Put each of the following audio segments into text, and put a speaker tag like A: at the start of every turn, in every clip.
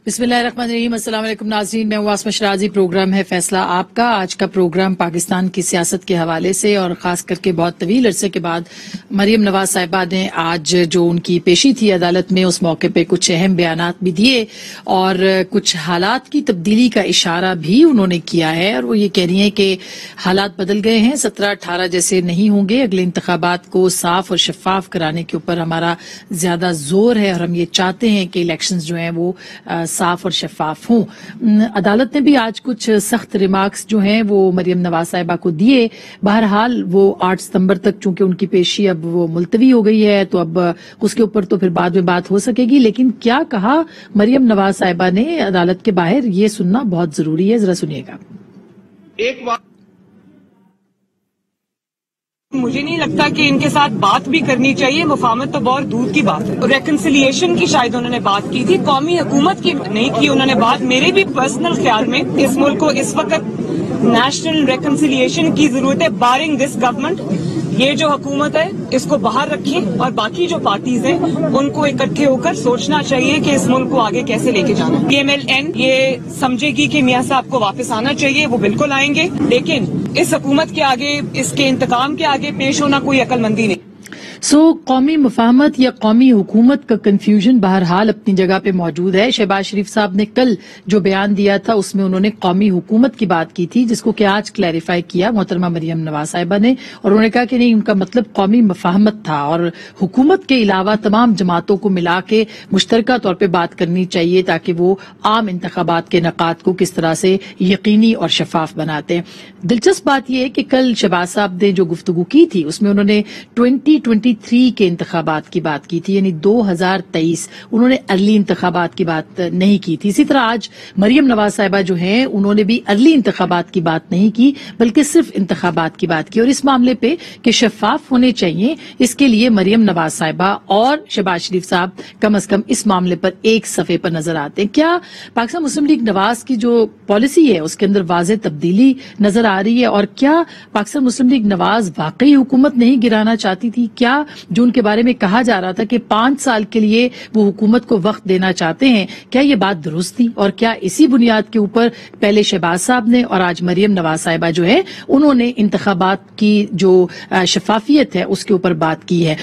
A: بسم اللہ الرحمن الرحیم۔ السلام علیکم ناظرین، میں واسمہ شرازی، پروگرام ہے فیصلہ آپ کا۔ آج کا پروگرام پاکستان کی سیاست کے حوالے سے اور خاص کر کے بہت طویل عرصے کے بعد مریم نواز صاحبہ نے آج جو ان کی پیشی تھی عدالت میں، اس موقع پہ کچھ اہم بیانات بھی دیے اور کچھ حالات کی تبدیلی کا اشارہ بھی انہوں نے کیا ہے، اور وہ یہ کہہ رہی ہیں کہ حالات بدل گئے ہیں، 17-18 جیسے نہیں ہوں گے، اگلے انتخابات کو صاف اور شفاف کرانے کے اوپر ہمارا زیادہ زور ہے اور ہم یہ چاہتے ہیں کہ الیکشنز جو ہیں وہ صاف اور شفاف ہوں۔ عدالت نے بھی آج کچھ سخت ریمارکس جو ہیں وہ مریم نواز صاحبہ کو دیے۔ بہرحال وہ 8 ستمبر تک چونکہ ان کی پیشی اب وہ ملتوی ہو گئی ہے، تو اب اس کے اوپر تو پھر بعد میں بات ہو سکے گی، لیکن کیا کہا مریم نواز صاحبہ نے عدالت کے باہر، یہ سننا بہت ضروری ہے، ذرا سنیے گا۔
B: ایک بات مجھے نہیں لگتا کہ ان کے ساتھ بات بھی کرنی چاہیے، مفاہمت تو بہت دور کی بات ہے۔ ریکنسیلیشن کی شاید انہوں نے بات کی تھی، قومی حکومت کی نہیں کی انہوں نے بات۔ میرے بھی پرسنل خیال میں اس ملک کو اس وقت نیشنل ریکنسیلیشن کی ضرورت ہے، بارنگ دس گورنمنٹ۔ یہ جو حکومت ہے اس کو باہر رکھیں اور باقی جو پارٹیز ہیں ان کو اکٹھے ہو کر سوچنا چاہیے کہ اس ملک کو آگے کیسے لے کے جانا ہے۔ PMLN یہ سمجھے گی کہ میاں صاحب کو واپس آنا چاہیے، وہ بالکل آئیں گے، لیکن اس حکومت کے آگے، اس کے انتقام کے آگے پیش ہونا کوئی عقل مندی نہیں۔
A: قومی مفاہمت یا قومی حکومت کا کنفیوژن بہرحال اپنی جگہ پہ موجود ہے۔ شہباز شریف صاحب نے کل جو بیان دیا تھا اس میں انہوں نے قومی حکومت کی بات کی تھی، جس کو کہ آج کلیریفائی کیا محترمہ مریم نواز صاحبہ نے، اور انہوں نے کہا کہ نہیں، ان کا مطلب قومی مفاہمت تھا اور حکومت کے علاوہ تمام جماعتوں کو ملا کے مشترکہ طور پہ بات کرنی چاہیے تاکہ وہ عام انتخابات کے انعقاد کو کس طرح سے یقینی اور شفاف بناتے ہیں۔ دلچسپ بات یہ ہے کہ کل شہباز صاحب نے جو گفتگو کی تھی اس میں انہوں نے 2023 کے انتخابات کی بات کی تھی، یعنی 2023۔ انہوں نے ارلی انتخابات کی بات نہیں کی تھی۔ اسی طرح آج مریم نواز صاحبہ جو ہیں انہوں نے بھی ارلی انتخابات کی بات نہیں کی، بلکہ صرف انتخابات کی بات کی، اور اس معاملے پہ کہ شفاف ہونے چاہیے، اس کے لیے مریم نواز صاحبہ اور شہباز شریف صاحب کم از کم اس معاملے پر ایک صفحے پر نظر آتے ہیں۔ کیا پاکستان مسلم لیگ نواز کی جو پالیسی ہے اس کے اندر واضح تبدیلی نظر آ رہی ہے، اور کیا پاکستان مسلم لیگ نواز واقعی حکومت نہیں گرانا چاہتی تھی؟ کیا جو ان کے بارے میں کہا جا رہا تھا کہ 5 سال کے لیے وہ حکومت کو وقت دینا چاہتے ہیں، کیا یہ بات درست تھی؟ اور کیا اسی بنیاد کے اوپر پہلے شہباز صاحب نے اور آج مریم نواز صاحبہ جو ہے انہوں نے انتخابات کی جو شفافیت ہے اس کے اوپر بات کی ہے؟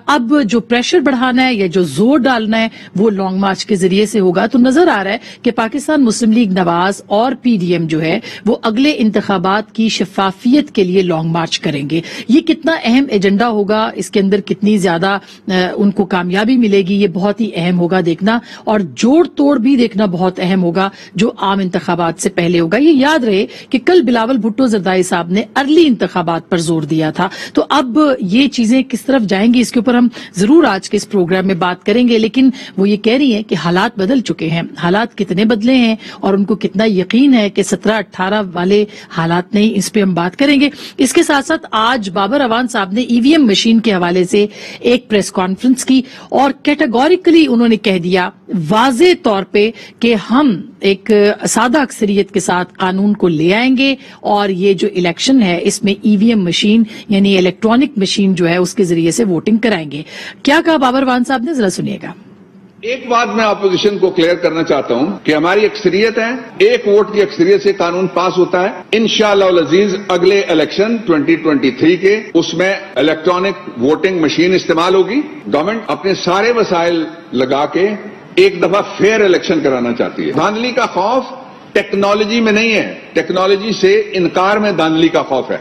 A: اب جو پریشر بڑھانا ہے یا جو زور ڈالنا ہے وہ لانگ مارچ کے ذریعے سے ہوگا۔ تو نظر آ رہا ہے کہ پاکستان مسلم لیگ نواز اور PDM جو ہے وہ اگلے انتخابات کی شفافیت کے لیے لانگ مارچ کریں گے۔ یہ کتنا اہم ایجنڈا ہوگا، اس کے اندر کتنی زیادہ ان کو کامیابی ملے گی، یہ بہت ہی اہم ہوگا دیکھنا، اور جوڑ توڑ بھی دیکھنا بہت اہم ہوگا جو عام انتخابات سے پہلے ہوگا۔ یہ یاد رہے کہ کل بلاول بھٹو زرداری صاحب نے ارلی انتخابات پر زور دیا تھا، تو اب یہ چیزیں کس طرف جائیں گی اس کے اوپر ہم ضرور آج کے اس پروگرام میں بات کریں گے، لیکن وہ یہ کہہ رہی ہیں کہ حالات بدل چکے ہیں۔ حالات کتنے بدلے ہیں اور ان کو کتنا یقین ہے کہ 17-18 والے حالات نہیں، اس پہ ہم بات کریں گے۔ اس کے ساتھ ساتھ آج بابر اعوان صاحب نے EVM مشین کے حوالے سے ایک پریس کانفرنس کی اور کیٹیگوریکلی انہوں نے کہہ دیا واضح طور پہ کہ ہم ایک سادہ اکثریت کے ساتھ قانون کو لے آئیں گے، اور یہ جو الیکشن ہے اس میں EVM مشین یعنی الیکٹرانک مشین جو ہے اس کے ذریعے سے ووٹنگ کرائیں گے۔ کیا کہا بابر اعوان صاحب نے، ذرا سنیے گا۔
C: ایک بات میں اپوزیشن کو کلیئر کرنا چاہتا ہوں کہ ہماری اکثریت ہے، ایک ووٹ کی اکثریت سے قانون پاس ہوتا ہے۔ انشاءاللہ العزیز اگلے الیکشن 2023 کے اس میں الیکٹرانک ووٹنگ مشین استعمال ہوگی۔ گورنمنٹ اپنے سارے وسائل لگا کے ایک دفعہ فیئر الیکشن کرانا چاہتی ہے۔ دھاندلی کا خوف ٹیکنالوجی میں نہیں ہے، ٹیکنالوجی سے انکار میں دھاندلی کا خوف ہے۔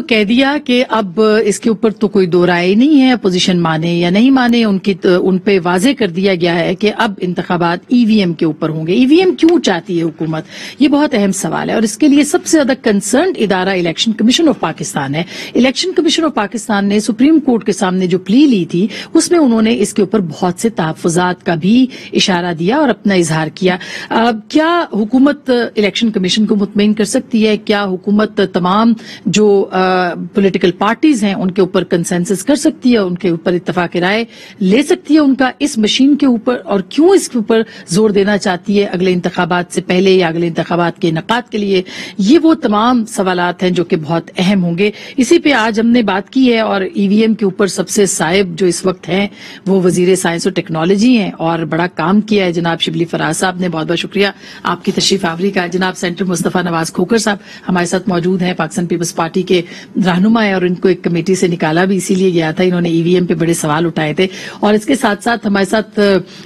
A: کہہ دیا کہ اب اس کے اوپر تو کوئی دو رائے نہیں ہے، اپوزیشن مانے یا نہیں مانے، ان پہ واضح کر دیا گیا ہے کہ اب انتخابات EVM کے اوپر ہوں گے۔ EVM کیوں چاہتی ہے حکومت؟ یہ بہت اہم سوال ہے، اور اس کے لیے سب سے زیادہ کنسرنڈ ادارہ الیکشن کمیشن آف پاکستان ہے۔ الیکشن کمیشن آف پاکستان نے سپریم کورٹ کے سامنے جو پلی لی تھی اس میں انہوں نے اس کے اوپر بہت سے تحفظات کا بھی اشارہ دیا اور اپنا اظہار کیا۔ کیا حکومت الیکشن کمیشن کو مطمئن کر سکتی ہے؟ کیا حکومت تمام جو جو پولیٹیکل پارٹیز ہیں ان کے اوپر کنسنسس کر سکتی ہے, ان کے اوپر اتفاق رائے لے سکتی ہے ان کا اس مشین کے اوپر, اور کیوں اس کے اوپر زور دینا چاہتی ہے اگلے انتخابات سے پہلے یا اگلے انتخابات کے انعقاد کے لیے. یہ وہ تمام سوالات ہیں جو کہ بہت اہم ہوں گے. اسی پہ آج ہم نے بات کی ہے, اور ای وی ایم کے اوپر سب سے صاحب جو اس وقت ہیں وہ وزیر سائنس و ٹیکنالوجی ہیں, اور بڑا کام کیا ہے جناب شبلی فراز صاحب نے. بہت بہت شکریہ آپ کی تشریف آوری کا. جناب سینٹر مصطفیٰ نواز کھوکھر صاحب ہمارے ساتھ موجود ہیں, پاکستان پیپلز پارٹی کے رہنما ہیں, اور ان کو ایک کمیٹی سے نکالا بھی اسی لیے گیا تھا, انہوں نے ای وی ایم پہ بڑے سوال اٹھائے تھے. اور اس کے ساتھ ساتھ ہمارے ساتھ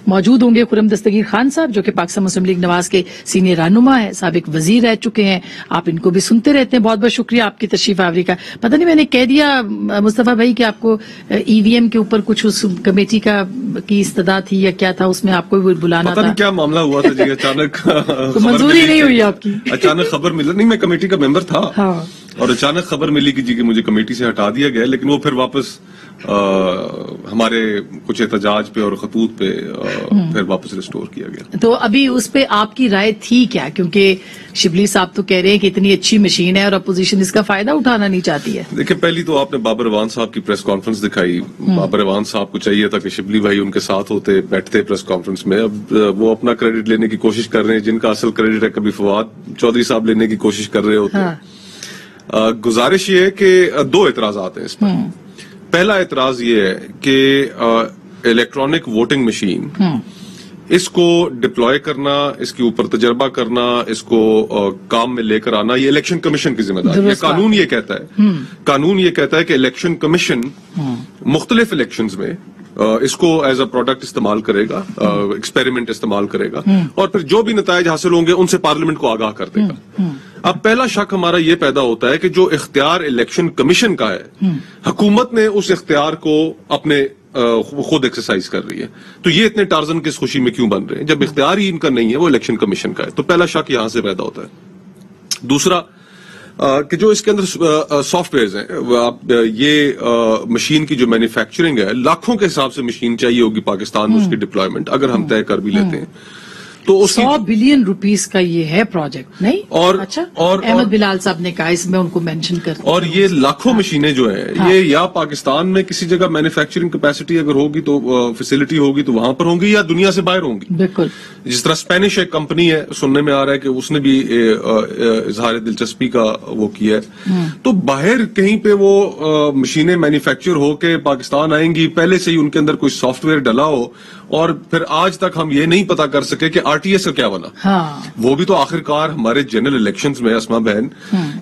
A: موجود ہوں گے خرم دستگیر خان صاحب جو کہ پاکستان مسلم لیگ نواز کے سینئر رہنما ہیں, سابق وزیر رہ چکے ہیں, آپ ان کو بھی سنتے رہتے ہیں. بہت بہت شکریہ آپ کی تشریف آوری کا. پتہ نہیں میں نے کہہ دیا مصطفیٰ بھائی کہ آپ کو ای وی ایم کے اوپر کچھ اس کمیٹی کی استدعا تھی یا کیا تھا, اس میں آپ کو بھی بلانا تھا,
D: کیا معاملہ ہوا تھا جی؟ اچانک
A: منظوری نہیں ہوئی آپ کی؟
D: اچانک خبر ملی, نہیں میں کمیٹی کا ممبر تھا, اور اچانک خبر ملی کہ جی کہ مجھے کمیٹی سے ہٹا دیا گیا, لیکن وہ پھر واپس ہمارے کچھ احتجاج پہ اور خطوط پہ پھر واپس ریسٹور کیا گیا.
A: تو ابھی اس پہ آپ کی رائے تھی کیا؟ کیونکہ شبلی صاحب تو کہہ رہے ہیں کہ اتنی اچھی مشین ہے اور اپوزیشن اس کا فائدہ اٹھانا نہیں چاہتی ہے.
D: دیکھیں, پہلی تو آپ نے بابر اعوان صاحب کی پریس کانفرنس دکھائی. بابر اعوان صاحب کو چاہیے تھا کہ شبلی بھائی ان کے ساتھ ہوتے, بیٹھتے پریس کانفرنس میں. اب وہ اپنا کریڈٹ لینے کی کوشش کر رہے ہیں, جن کا اصل کریڈٹ ہے کبھی فواد چودھری صاحب لینے کی کوشش کر رہے ہوتے ہیں. گزارش یہ ہے کہ دو اعتراضات ہیں اس پر. پہلا اعتراض یہ ہے کہ الیکٹرانک ووٹنگ مشین, اس کو ڈپلوائے کرنا, اس کے اوپر تجربہ کرنا, اس کو کام میں لے کر آنا, یہ الیکشن کمیشن کی ذمہ داری ہے. قانون یہ کہتا ہے کہ الیکشن کمیشن مختلف الیکشنز میں اس کو ایز اے پروڈکٹ استعمال کرے گا, ایکسپیریمنٹ استعمال کرے گا, اور پھر جو بھی نتائج حاصل ہوں گے ان سے پارلیمنٹ کو آگاہ کر دے گا. اب پہلا شک ہمارا یہ پیدا ہوتا ہے کہ جو اختیار الیکشن کمیشن کا ہے, حکومت نے اس اختیار کو اپنے خود ایکسرسائز کر رہی ہے. تو یہ اتنے ٹارزن کس خوشی میں کیوں بن رہے ہیں جب اختیار ہی ان کا نہیں ہے, وہ الیکشن کمیشن کا ہے. تو پہلا شک یہاں سے پیدا ہوتا ہے. دوسرا کہ جو اس کے اندر سافٹ ویئرز ہیں, یہ مشین کی جو مینوفیکچرنگ ہے, لاکھوں کے حساب سے مشین چاہیے ہوگی پاکستان میں اس کی ڈپلائمنٹ, اگر ہم طے کر بھی لیتے ہیں تو
A: 100 بلین روپیز کا یہ ہے پروجیکٹ, نہیں؟ اچھا, احمد بلال صاحب نے کہا, اس میں ان کو مینشن کرتے.
D: اور یہ لاکھوں مشینیں جو ہیں یہ یا پاکستان میں کسی جگہ مینوفیکچرنگ کیپیسٹی اگر ہوگی تو فیسلٹی ہوگی تو وہاں پر ہوں گی, یا دنیا سے باہر ہوں گی.
A: بالکل.
D: جس طرح اسپینش ایک کمپنی ہے, سننے میں آ رہا ہے کہ اس نے بھی اظہار دلچسپی کا وہ کیا ہے. تو باہر کہیں پہ وہ مشینیں مینوفیکچر ہو کے پاکستان آئیں گی, پہلے سے ہی ان کے اندر کوئی سافٹ ویئر ڈلا ہو, اور پھر آج تک ہم یہ نہیں پتا کر سکے کہ آر ٹی ایس کا کیا بنا. وہ بھی تو آخر کار ہمارے جنرل الیکشنز میں اسما بہن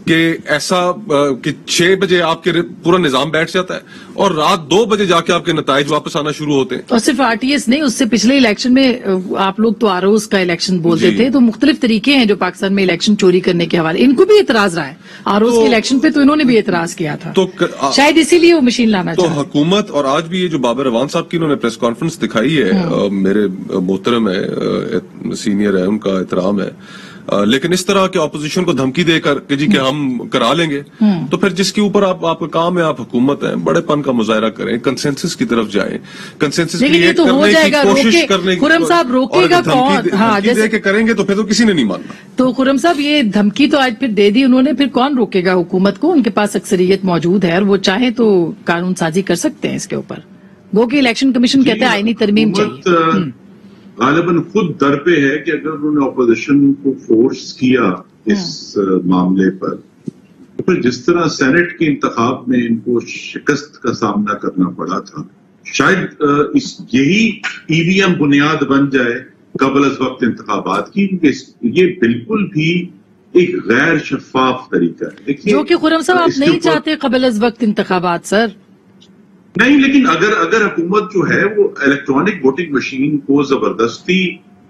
D: کہ ایسا کہ 6 بجے آپ کے پورا نظام بیٹھ جاتا ہے اور رات 2 بجے جا کے آپ کے نتائج واپس آنا شروع ہوتے ہیں.
A: اور صرف آر ٹی ایس نہیں, اس سے پچھلے الیکشن میں آپ لوگ تو آر اوز کا الیکشن بولتے تھے, تو مختلف طریقے ہیں جو پاکستان میں الیکشن چوری کرنے کے حوالے. ان کو بھی اعتراض رہا ہے آر اوز کے الیکشن پہ, تو انہوں نے بھی اعتراض کیا تھا, تو شاید اسی لیے وہ مشین لانا چاہتے.
D: تو حکومت, اور آج بھی یہ جو بابر اعوان صاحب کی انہوں نے پریس کانفرنس دکھائی ہے, میرے محترم ہے, سینئر ہے, ان کا احترام ہے, لیکن اس طرح کے اپوزیشن کو دھمکی دے کر کہ جی کہ ہم کرا لیں گے, تو پھر جس کے اوپر آپ کا کام ہے, آپ حکومت ہیں, بڑے پن کا مظاہرہ کریں, کنسنسس کی طرف جائیں, کنسنسس کریٹ کرنے کی کوشش کرنے کی.
A: خرم صاحب روکے گا کون؟
D: دھمکی دے کے کریں گے تو پھر تو کسی نے نہیں ماننا.
A: تو خرم صاحب یہ دھمکی تو آج پھر دے دی انہوں نے, پھر کون روکے گا حکومت کو؟ ان کے پاس اکثریت موجود ہے اور وہ چاہیں تو قانون سازی کر سکتے ہیں اس کے اوپر. گو کہ الیکشن کمیشن کہتے ہیں آئینی ترمیم چاہیے.
E: غالباً خود در پہ ہے کہ اگر انہوں نے اپوزیشن کو فورس کیا اس معاملے پر, تو پھر جس طرح سینٹ کے انتخاب میں ان کو شکست کا سامنا کرنا پڑا تھا, شاید یہی ای وی ایم بنیاد بن جائے قبل از وقت انتخابات کی, کیونکہ یہ بالکل بھی ایک غیر شفاف طریقہ ہے.
A: جو کہ خرم صاحب آپ نہیں چاہتے قبل از وقت انتخابات سر.
E: نہیں, لیکن اگر حکومت جو ہے وہ الیکٹرانک ووٹنگ مشین کو زبردستی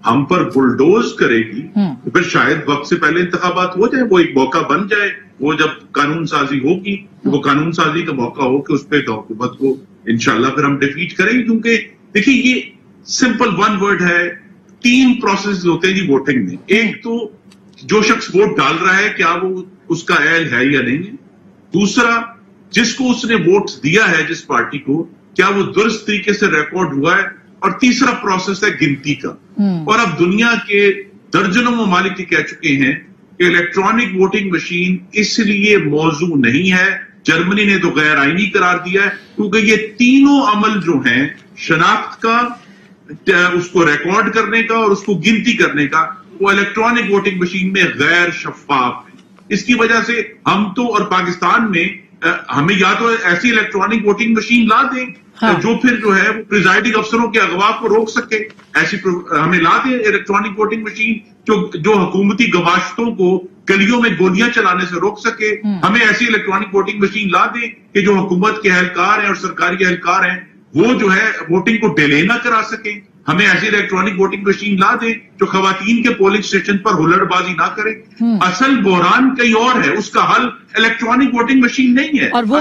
E: ہم پر بلڈوز کرے گی, تو پھر شاید وقت سے پہلے انتخابات ہو جائے, وہ ایک موقع بن جائے. وہ جب قانون سازی ہوگی, وہ قانون سازی کا موقع ہو کہ اس پہ حکومت کو انشاءاللہ پھر ہم ڈیفیٹ کریں گے. کیونکہ دیکھیے یہ سمپل ون ورڈ ہے, 3 پروسیس ہوتے ہیں جی ووٹنگ میں. ایک تو جو شخص ووٹ ڈال رہا ہے کیا وہ اس کا اہل ہے یا نہیں ہے. دوسرا جس کو اس نے ووٹ دیا ہے, جس پارٹی کو, کیا وہ درست طریقے سے ریکارڈ ہوا ہے. اور تیسرا پروسیس ہے گنتی کا. اور اب دنیا کے درجنوں ممالک یہ کہہ چکے ہیں کہ الیکٹرانک ووٹنگ مشین اس لیے موضوع نہیں ہے. جرمنی نے تو غیر آئینی قرار دیا ہے کیونکہ یہ تینوں عمل جو ہیں شناخت کا, اس کو ریکارڈ کرنے کا اور اس کو گنتی کرنے کا, وہ الیکٹرانک ووٹنگ مشین میں غیر شفاف ہے. اس کی وجہ سے ہم تو اور پاکستان میں ہمیں یا تو ایسی الیکٹرانک ووٹنگ مشین لا دیں جو پھر جو ہے وہ پریزائڈنگ افسروں کے اغوا کو روک سکے, ایسی ہمیں لا دیں الیکٹرانک ووٹنگ مشین جو حکومتی گواشتوں کو گلیوں میں گولیاں چلانے سے روک سکے. ہمیں ایسی الیکٹرانک ووٹنگ مشین لا دیں کہ جو حکومت کے اہلکار ہیں اور سرکاری اہلکار ہیں وہ جو ہے ووٹنگ کو ڈیلے نہ کرا سکیں. ہمیں ایسی الیکٹرانک ووٹنگ مشین لا دیں جو خواتین کے پولنگ اسٹیشن پر ہلڑ بازی نہ کرے. اصل بحران کہیں اور ہے, اس کا حل الیکٹرانک ووٹنگ مشین نہیں ہے.
A: اور وہ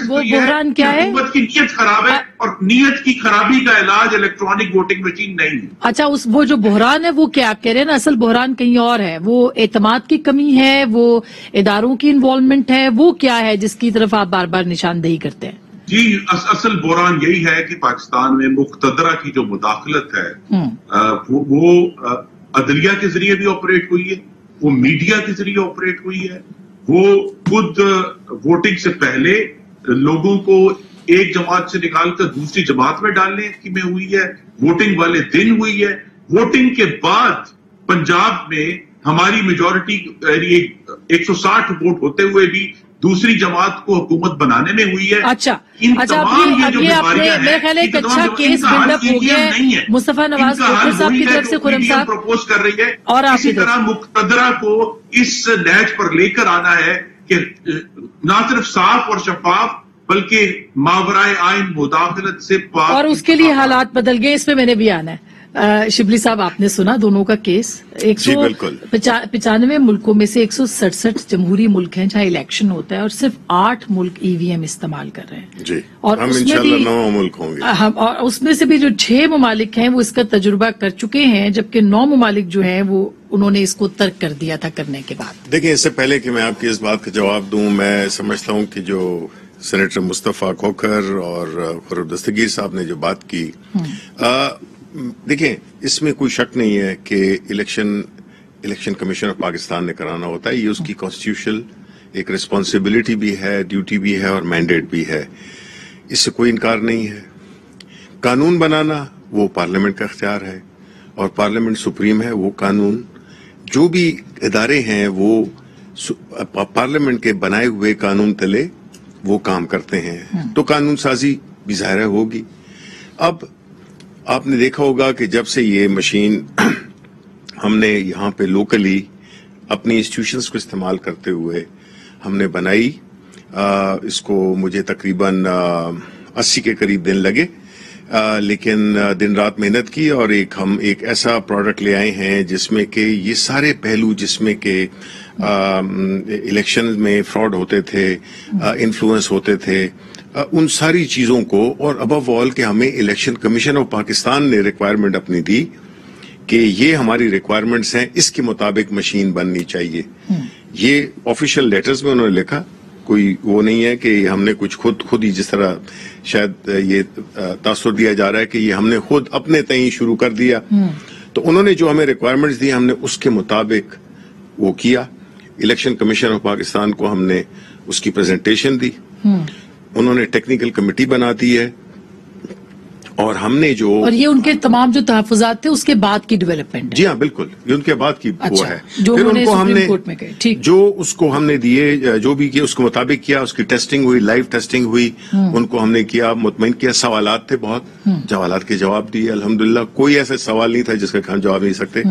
A: بحران کیا ہے؟
E: حکومت کی نیت خراب ہے اور نیت کی خرابی کا علاج الیکٹرانک ووٹنگ مشین نہیں ہے.
A: اچھا, وہ جو بحران ہے وہ کیا آپ کہہ رہے ہیں نا, اصل بحران کہیں اور ہے. وہ اعتماد کی کمی ہے, وہ اداروں کی انوالومنٹ ہے, وہ کیا ہے جس کی طرف آپ بار بار نشاندہی کرتے ہیں؟
E: جی, اصل بحران یہی ہے کہ پاکستان میں مقتدرہ کی جو مداخلت ہے وہ عدلیہ کے ذریعے بھی آپریٹ ہوئی ہے, وہ میڈیا کے ذریعے آپریٹ ہوئی ہے, وہ خود ووٹنگ سے پہلے لوگوں کو ایک جماعت سے نکال کر دوسری جماعت میں ڈالنے کی میں ہوئی ہے, ووٹنگ والے دن ہوئی ہے, ووٹنگ کے بعد پنجاب میں ہماری میجورٹی 160 ووٹ ہوتے ہوئے بھی دوسری جماعت کو حکومت بنانے میں ہوئی ہے.
A: اچھا, یہ آپ نے میرے خیال ایک اچھا کیس بلڈ اپ ہو گیا ہے مصطفیٰ نواز کھوکھر صاحب کی طرف سے. خرم صاحب
E: پروپوز کر رہی ہے
A: اور
E: اسی طرح مقتدرہ کو اس نہج پر لے کر آنا ہے کہ نہ صرف صاف اور شفاف بلکہ ماورائے آئین مداخلت سے پاک,
A: اور اس کے لیے حالات بدل گئے. اس میں میں نے بھی آنا ہے. شبلی صاحب, آپ نے سنا دونوں کا کیس. 195 ملکوں میں سے 167 جمہوری ملک ہیں جہاں الیکشن ہوتا ہے اور صرف 8 ملک ای وی ایم استعمال کر رہے ہیں.
F: جی,
A: اور
F: ہم انشاءاللہ 9 ملک ہوں گے.
A: اور اس میں سے بھی جو 6 ممالک ہیں وہ اس کا تجربہ کر چکے ہیں, جبکہ 9 ممالک جو ہیں وہ انہوں نے اس کو ترک کر دیا تھا کرنے کے بعد.
F: دیکھیں, اس سے پہلے کہ میں آپ کی اس بات کا جواب دوں, میں سمجھتا ہوں کہ جو سینیٹر مصطفیٰ کھوکھر اور خورم دستگیر صاحب نے جو بات کی, دیکھیں اس میں کوئی شک نہیں ہے کہ الیکشن کمیشن آف پاکستان نے کرانا ہوتا ہے. یہ اس کی کانسٹیٹیوشنل ایک ریسپانسبلٹی بھی ہے, ڈیوٹی بھی ہے اور مینڈیٹ بھی ہے, اس سے کوئی انکار نہیں ہے. قانون بنانا وہ پارلیمنٹ کا اختیار ہے اور پارلیمنٹ سپریم ہے. وہ قانون جو بھی ادارے ہیں وہ پارلیمنٹ کے بنائے ہوئے قانون تلے وہ کام کرتے ہیں, تو قانون سازی بھی ظاہر ہوگی. اب آپ نے دیکھا ہوگا کہ جب سے یہ مشین ہم نے یہاں پہ لوکلی اپنی انسٹیٹیوشنز کو استعمال کرتے ہوئے ہم نے بنائی, اس کو مجھے تقریباً 80 کے قریب دن لگے, لیکن دن رات محنت کی اور ہم ایک ایسا پروڈکٹ لے آئے ہیں جس میں کہ یہ سارے پہلو, جس میں کہ الیکشن میں فراڈ ہوتے تھے, انفلوئنس ہوتے تھے, ان ساری چیزوں کو, اور ابو آل کہ ہمیں الیکشن کمیشن آف پاکستان نے ریکوائرمنٹ اپنی دی کہ یہ ہماری ریکوائرمنٹس ہیں, اس کے مطابق مشین بننی چاہیے. یہ آفیشیل لیٹرز میں انہوں نے لکھا, کوئی وہ نہیں ہے کہ ہم نے کچھ خود ہی, جس طرح شاید یہ تاثر دیا جا رہا ہے کہ یہ ہم نے خود اپنے تئیں شروع کر دیا. تو انہوں نے جو ہمیں ریکوائرمنٹس دی ہم نے اس کے مطابق وہ کیا. الیکشن کمیشن آف پاکستان کو ہم نے اس کی پریزنٹیشن دی, انہوں نے ٹیکنیکل کمیٹی بنا دی ہے, اور ہم نے جو, اور
A: یہ ان کے تمام جو تحفظات تھے اس کے بعد کی ڈیولپمنٹ.
F: جی ہاں بالکل, یہ ان کے بعد کی وہ ہے.
A: پھر ان کو ہم نے
F: جو اس کو ہم نے دیے, جو بھی کیا اس کے مطابق کیا, اس کی ٹیسٹنگ ہوئی, لائیو ٹیسٹنگ ہوئی, ان کو ہم نے کیا, مطمئن کیا. سوالات تھے بہت, سوالات کے جواب دیے الحمدللہ. کوئی ایسا سوال نہیں تھا جس کا ہم جواب نہیں سکتے.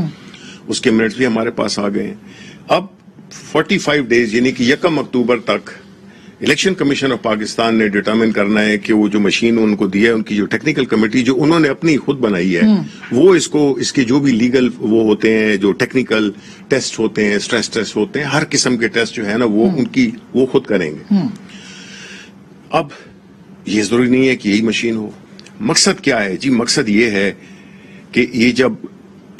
F: اس کے منٹس بھی ہمارے پاس آ گئے ہیں. اب 45 ڈیز یعنی کہ 1 اکتوبر تک الیکشن کمیشن آف پاکستان نے ڈیٹرمن کرنا ہے کہ وہ جو مشین ان کو دیا ہے, ان کی جو ٹیکنیکل کمیٹی جو انہوں نے اپنی خود بنائی ہے, وہ اس کے جو بھی لیگل وہ ہوتے ہیں, جو ٹیکنیکل ٹیسٹ ہوتے ہیں, سٹریس ٹیسٹ ہوتے ہیں, ہر قسم کے ٹیسٹ جو ہے نا وہ خود کریں گے. اب یہ ضروری نہیں ہے کہ یہی مشین ہو. مقصد کیا ہے جی؟ مقصد یہ ہے کہ یہ جب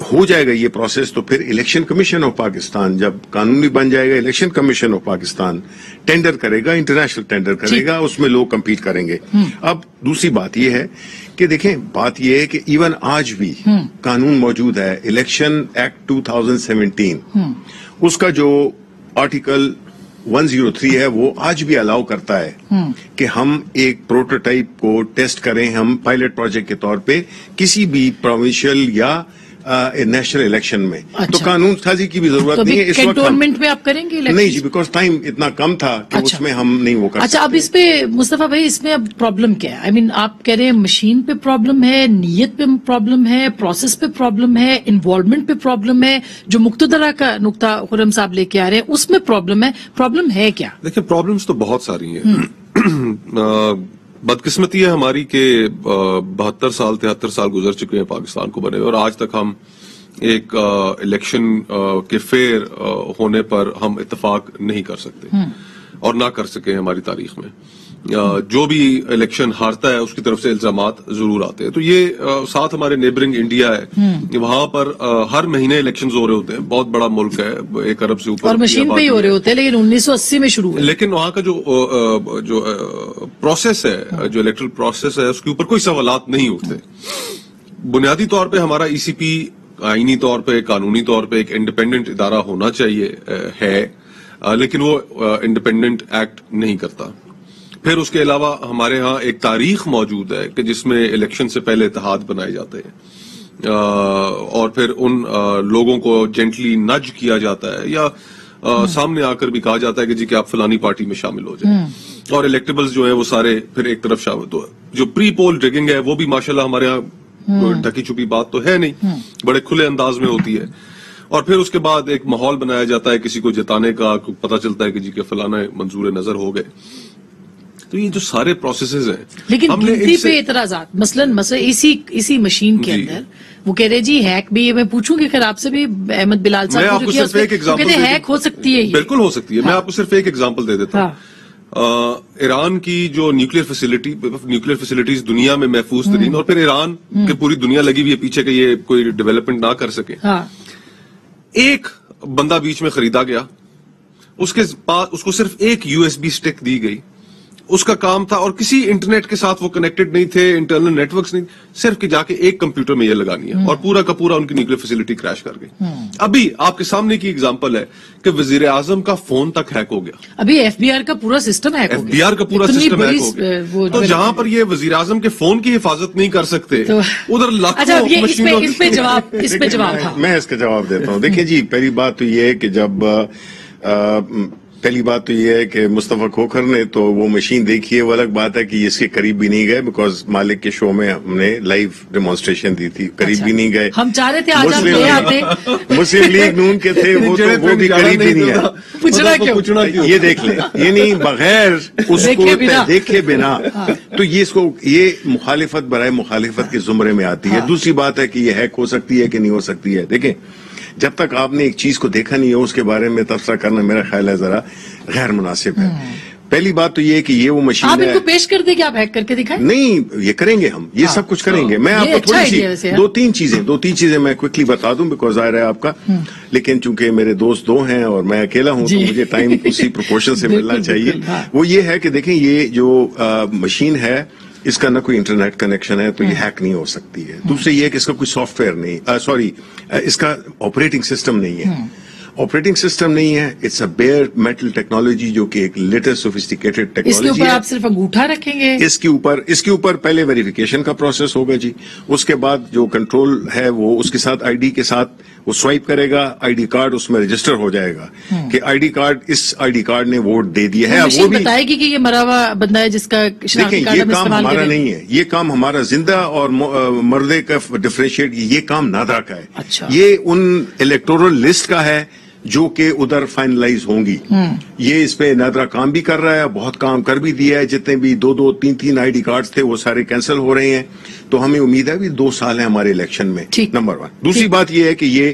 F: ہو جائے گا یہ پروسیس تو پھر الیکشن کمیشن آف پاکستان جب قانونی بن جائے گا، election commission of Pakistan tender کرے گا، انٹرنیشنل ٹینڈر کرے گا، اس میں لوگ کمپیٹ کریں گے. اب دوسری بات یہ ہے کہ دیکھیں، بات یہ ہے کہ ایون آج بھی قانون موجود ہے، الیکشن ایکٹ 2017 اس کا جو آرٹیکل 103 ہے وہ آج بھی الاؤ کرتا ہے کہ ہم ایک پروٹوٹائپ کو ٹیسٹ کریں، ہم پائلٹ پروجیکٹ کے طور پہ کسی بھی پروونشل یا نیشنل الیکشن میں. تو قانون سازی کی بھی ضرورت نہیں ہے اس وقت.
A: کنٹونمنٹ میں آپ کریں گے
F: نہیں جی، بیکاز ٹائم اتنا کم تھا کہ اس میں ہم نہیں وہ کر سکتے.
A: اچھا، اب اس پہ مصطفیٰ بھائی اس میں اب پرابلم کیا ہے؟ آپ کہہ رہے ہیں مشین پہ پرابلم ہے، نیت پہ پرابلم ہے، پروسیس پہ پرابلم ہے، انوالومنٹ پہ پرابلم ہے، جو مقتدرہ کا نقطہ خرم صاحب لے کے آ رہے ہیں اس میں پرابلم ہے. پرابلم ہے کیا؟
D: دیکھیں، پرابلمز تو بہت ساری ہیں. بدقسمتی ہے ہماری کہ 72 سال 73 سال گزر چکے ہیں پاکستان کو بنے، اور آج تک ہم ایک الیکشن کے فیئر ہونے پر ہم اتفاق نہیں کر سکتے اور نہ کر سکے ہماری تاریخ میں. جو بھی الیکشن ہارتا ہے اس کی طرف سے الزامات ضرور آتے ہیں. تو یہ ساتھ ہمارے نیبرنگ انڈیا ہے، وہاں پر ہر مہینے الیکشنز ہو رہے ہوتے ہیں. بہت بڑا ملک ہے، 1 ارب سے اوپر،
A: اور مشین پہ ہی ہو رہے ہوتے ہیں، لیکن 1980 میں شروع ہوئے.
D: لیکن وہاں کا جو پروسیس ہے، جو الیکٹرل پروسیس ہے، اس کے اوپر کوئی سوالات نہیں اٹھتے. بنیادی طور پہ ہمارا ای سی پی آئینی طور پہ، قانونی طور پہ ایک انڈیپینڈنٹ ادارہ ہونا چاہیے ہے، لیکن وہ انڈیپینڈنٹ ایکٹ نہیں کرتا. پھر اس کے علاوہ ہمارے ہاں ایک تاریخ موجود ہے کہ جس میں الیکشن سے پہلے اتحاد بنائے جاتے ہیں، اور پھر ان لوگوں کو جینٹلی نج کیا جاتا ہے یا سامنے آ کر بھی کہا جاتا ہے کہ جی کہ آپ فلانی پارٹی میں شامل ہو جائیں، اور الیکٹیبلز جو ہیں وہ سارے پھر ایک طرف شامل. تو جو پری پول ڈرگنگ ہے وہ بھی ماشاءاللہ ہمارے ہاں ڈھکی چھپی بات تو ہے نہیں، بڑے کھلے انداز میں ہوتی ہے. اور پھر اس کے بعد ایک ماحول بنایا جاتا ہے کسی کو جتانے کا، پتہ چلتا ہے کہ جی کہ فلانا منظور نظر ہو گئے. تو یہ جو سارے پروسیسز ہیں،
A: لیکن گنتی پہ اعتراضات، مثلاً اسی مشین کے اندر وہ کہہ رہے جی ہیک بھی، میں پوچھوں گی خیر آپ سے بھی، احمد بلال صاحب
D: میں آپ کو صرف ایک ایگزامپل،
A: ہیک ہو سکتی ہے،
D: بالکل ہو سکتی ہے. میں آپ کو صرف ایک ایگزامپل دے دیتا ہوں. ایران کی جو نیوکلیر فیسلٹیز دنیا میں محفوظ ترین، اور پھر ایران کی پوری دنیا لگی ہوئی ہے پیچھے کہ یہ کوئی ڈیولپمنٹ نہ کر سکے. ایک بندہ بیچ میں خریدا گیا، اس کے پاس اس کو صرف ایک USB اسٹک دی گئی، اس کا کام تھا، اور کسی انٹرنیٹ کے ساتھ وہ کنیکٹڈ نہیں تھے، انٹرنل نیٹ ورکس نہیں، صرف کہ جا کے ایک کمپیوٹر میں یہ لگانی ہے، اور پورا کا پورا ان کی نیوکلیر فیسلٹی کریش کر گئی. ابھی آپ کے سامنے کی ایگزامپل ہے کہ وزیر اعظم کا فون تک ہیک ہو گیا.
A: ابھی FBR کا پورا سسٹم ہیک ہو گیا.
D: FBR کا پورا سسٹم ہیک ہو گیا. تو جہاں پر یہ وزیر اعظم کے فون کی حفاظت نہیں کر سکتے، ادھر لاکھوں مشینوں.
A: اس پہ جواب
F: میں اس کا جواب دیتا ہوں. دیکھیں جی، پہلی بات تو یہ ہے کہ پہلی بات تو یہ ہے کہ مصطفیٰ کھوکھر نے تو وہ مشین دیکھی ہے. وہ الگ بات ہے کہ اس کے قریب بھی نہیں گئے، بیکاز مالک کے شو میں ہم نے لائیو ڈیمانسٹریشن دی تھی، قریب بھی نہیں گئے.
A: ہم چاہ رہے تھے آج آپ لے آتے.
F: مسلم لیگ نون کے تھے وہ بھی قریب بھی نہیں آئے. یہ دیکھ لیں، یہ نہیں بغیر اس کو دیکھے بنا. تو یہ مخالفت برائے مخالفت کے زمرے میں آتی ہے. دوسری بات ہے کہ یہ ہیک ہو سکتی ہے کہ نہیں ہو سکتی ہے. دیکھیں، جب تک آپ نے ایک چیز کو دیکھا نہیں ہے اس کے بارے میں تبصرہ کرنا میرا خیال ہے ذرا غیر مناسب ہے. پہلی بات تو یہ ہے کہ یہ وہ مشین ہے.
A: آپ ان کو پیش کر دیں کہ آپ ہیک کر کے دکھائیں.
F: نہیں، یہ کریں گے ہم، یہ سب کچھ کریں گے. میں آپ کو تھوڑی سی دو تین چیزیں میں کوئکلی بتا دوں، بیکاز ظاہر ہے آپ کا، لیکن چونکہ میرے دوست دو ہیں اور میں اکیلا ہوں تو مجھے ٹائم اسی پروپورشن سے ملنا چاہیے. وہ یہ ہے کہ دیکھیں، یہ جو مشین ہے اس کا نہ کوئی انٹرنیٹ کنیکشن ہے تو یہ ہیک نہیں ہو سکتی ہے. دوسرے یہ ہے کہ اس کا کوئی سافٹ ویئر نہیں، اس کا آپریٹنگ سسٹم نہیں ہے. آپریٹنگ سسٹم نہیں ہے، it's a bare metal technology جو کہ ایک لیٹسٹ سوفسٹیکیٹڈ ٹیکنالوجی ہے.
A: اس کے اوپر آپ صرف انگوٹھا رکھیں گے؟
F: اس کے اوپر پہلے ویریفیکیشن کا پروسیس ہوگا جی. اس کے بعد جو کنٹرول ہے وہ اس کے ساتھ آئی ڈی کے ساتھ وہ سوائپ کرے گا، آئی ڈی کارڈ اس میں رجسٹر ہو جائے گا کہ اس آئی ڈی کارڈ نے ووٹ دے دیا ہے.
A: وہ بھی بتائے گی کہ یہ مرا ہوا بندہ ہے جس کا شناختی کارڈ ہم استعمال کریں.
F: یہ کام ہمارا نہیں ہے، یہ کام ہمارا زندہ اور مردے کا ڈفرینشیٹ، یہ کام نادرا کا ہے. یہ ان الیکٹورل لسٹ کا ہے جو کہ ادھر فائنلائز ہوں گی. یہ اس پہ نادرا کام بھی کر رہا ہے، بہت کام کر بھی دیا ہے. جتنے بھی 2-3 آئی ڈی کارڈز تھے وہ سارے کینسل ہو رہے ہیں. تو ہمیں امید ہے بھی 2 سال ہیں ہمارے الیکشن میں، نمبر 1. دوسری بات یہ ہے کہ یہ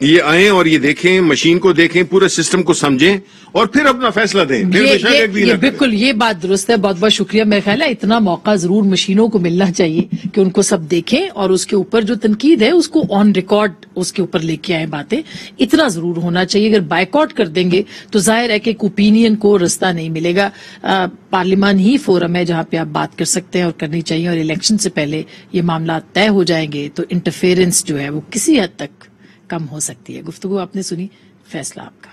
F: یہ آئیں اور یہ دیکھیں, مشین کو دیکھیں, پورے سسٹم کو سمجھیں اور پھر اپنا فیصلہ دیں.
A: یہ بالکل یہ بات درست ہے. بہت بہت شکریہ. میرا خیال ہے اتنا موقع ضرور مشینوں کو ملنا چاہیے کہ ان کو سب دیکھیں اور اس کے اوپر جو تنقید ہے اس کو آن ریکارڈ اس کے اوپر لے کے آئیں باتیں. اتنا ضرور ہونا چاہیے. اگر بائیکاٹ کر دیں گے تو ظاہر ہے کہ ایک اوپینین کو رستہ نہیں ملے گا. پارلیمان ہی فورم ہے جہاں پہ آپ بات کر سکتے ہیں اور کرنی چاہیے, اور الیکشن سے پہلے یہ معاملات طے ہو جائیں گے تو انٹرفیئرنس جو ہے وہ کسی حد تک کم ہو سکتی ہے. گفتگو آپ نے سنی, فیصلہ آپ کا.